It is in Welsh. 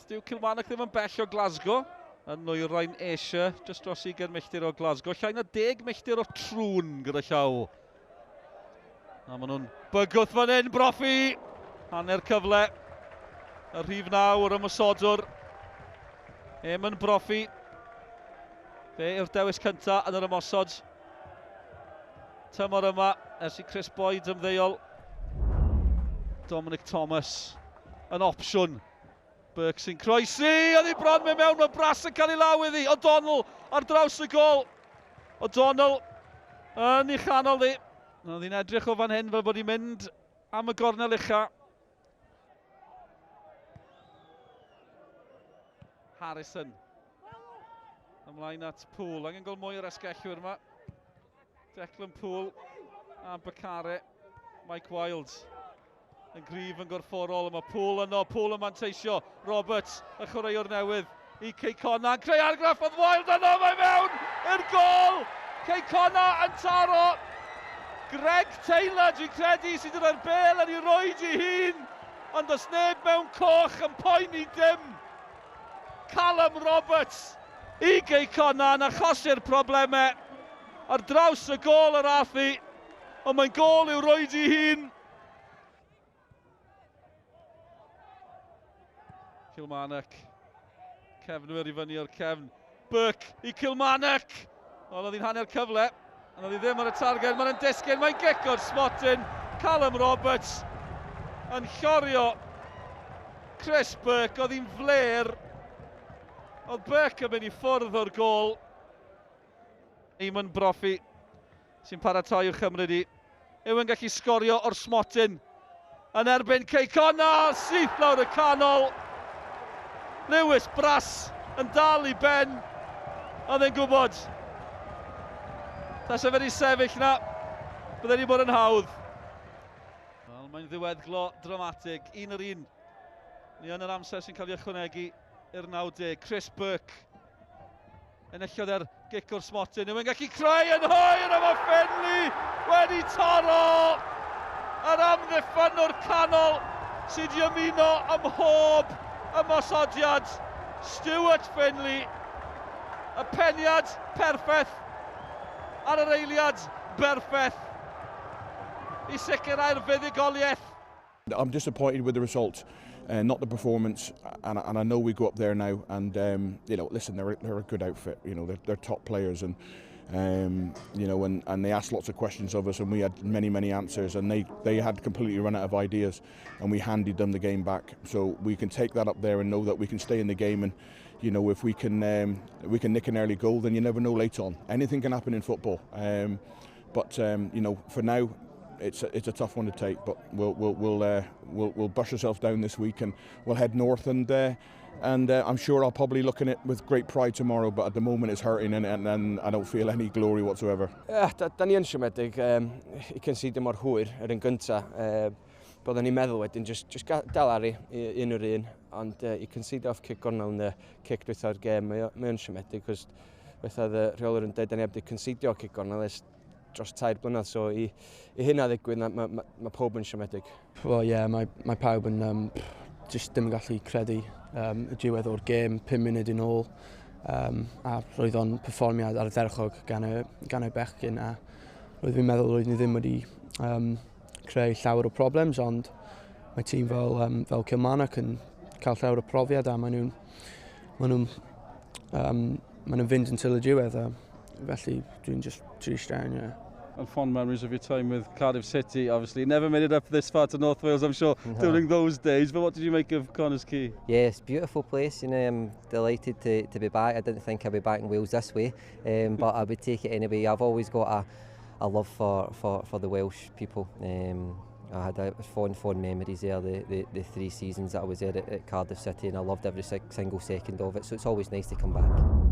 dyw Kilmarnock ddim yn bell o Glasgow. Yn nwyrain Asia, just dros 20 milltir o Glasgow. Llai na 10 milltir o trwn gyda llaw. A maen nhw'n bygwth fan hyn, Broffi. Hanner cyfle. Y rhif nawr ymysodwr. Eamon Broffi. Fe yw'r dewis cynta yn yr ymosod. Tymor yma, ers i Chris Boyd ymddeol. Dominic Thomas yn opsiwn. Burke sy'n croesi, oedd hi bron mewn, mae Bras yn cael ei law iddi. O'Donnell ar draws y gol. O'Donnell yn ei chanol ddi. Oedd hi'n edrych o fan hyn fel bod hi'n mynd am y gornel ucha. Harrison. Ymlaen at Poole, angen gol mwy o'r esgellwyr yma. Declan Poole a Bakare. Mike Wilde yn gryf yn gorfforol yma. Poole yno, Poole yn manteisio. Roberts, y chwaraewr newydd i Cei Connah. Creu argraff oedd Wilde yno, mae mewn i'r gol! Cei Connah yn taro. Greg Taylor, dwi'n credu, sydd yn yr bel yn ei roed i hun. Ond os neb mewn coch yn poeni dim. Callum Roberts i Cei Connah yn achosi'r problemau. Ar draws y gol yr affi, ond mae'n gol i'w roed i hun. Kilmarnock, cefnwyr i fyny o'r cefn. Burke i Kilmarnock. Oedd hi'n hanner cyfle, ond oedd hi ddim ar y targed. Mae'n disgyn, mae'n gic o'r smotin. Callum Roberts yn llorio Chris Burke, oedd hi'n fler. Oedd Burke yn mynd i ffwrdd o'r gol. Eamon Broffi sy'n paratoi i'w chymryd i. Yw yn gallu sgorio o'r smotin. Yn erbyn Cei Connah, syth lawr y canol. Lewis Bras yn dal i ben. Oedd e'n gwybod. Tasa fe'n i sefyll na, bydde ni bod yn hawdd. Wel, mae'n ddiweddglo dramatig, un yr un. Ni yn yr amser sy'n cael ei ychwanegu i'r 90. Chris Burke. Enillodd e'r gic o'r smotin. Yw'n gallu creu yn hwyr efo Finley wedi taro. Yr amddiffyn o'r canol sydd i ymuno ym mhob ymosodiad. Stuart Finley. Y peniad perffaith ar yr eiliad berffaith i sicrhau'r fuddugoliaeth. I'm disappointed with the result. Not the performance, and I know we go up there now, and you know, listen, they're a good outfit. You know, they're top players, and you know, and they asked lots of questions of us, and we had many answers, and they had completely run out of ideas, and we handed them the game back. So we can take that up there and know that we can stay in the game, and you know, if we can nick an early goal, then you never know later on. Anything can happen in football, but you know, for now. It's a tough one to take, but we'll brush ourselves down this week and we'll head north, and I'm sure I'll probably look at it with great pride tomorrow, but at the moment it's hurting and I don't feel any glory whatsoever. Da ni yn siomedig i considio mor hwyr yr un gynta. Byddwn ni'n meddwl wedyn, just dal ar un o'r un, ond i considio off kick gornel yn y kick dwytha'r gêm, mae yn siomedig, cos wethodd y rheolwr yn dweud, da ni heb di considio kick gornel dros 3 blynedd, so i hynna ddigwydd, mae pob yn siomedig. Wel ie, mae pawb yn just ddim yn gallu credu y diwedd o'r gêm, 5 munud yn ôl, a roedd o'n perfformiad ar y dderchog gan y bechgyn, a roedd fi'n meddwl roedd ni ddim wedi creu llawer o problems, ond mae tîm fel Kilmarnock yn cael llawer o profiad, a maen nhw'n fynd until y diwedd, felly dwi'n just trist iawn, yeah. And fond memories of your time with Cardiff City, obviously. Never made it up this far to North Wales, I'm sure, during those days. But what did you make of Connah's Quay? Yeah, it's a beautiful place. You know, I'm delighted to be back. I didn't think I'd be back in Wales this way, but I would take it anyway. I've always got a love for the Welsh people. I had fond memories there, the 3 seasons that I was there at Cardiff City, and I loved every single second of it. So it's always nice to come back.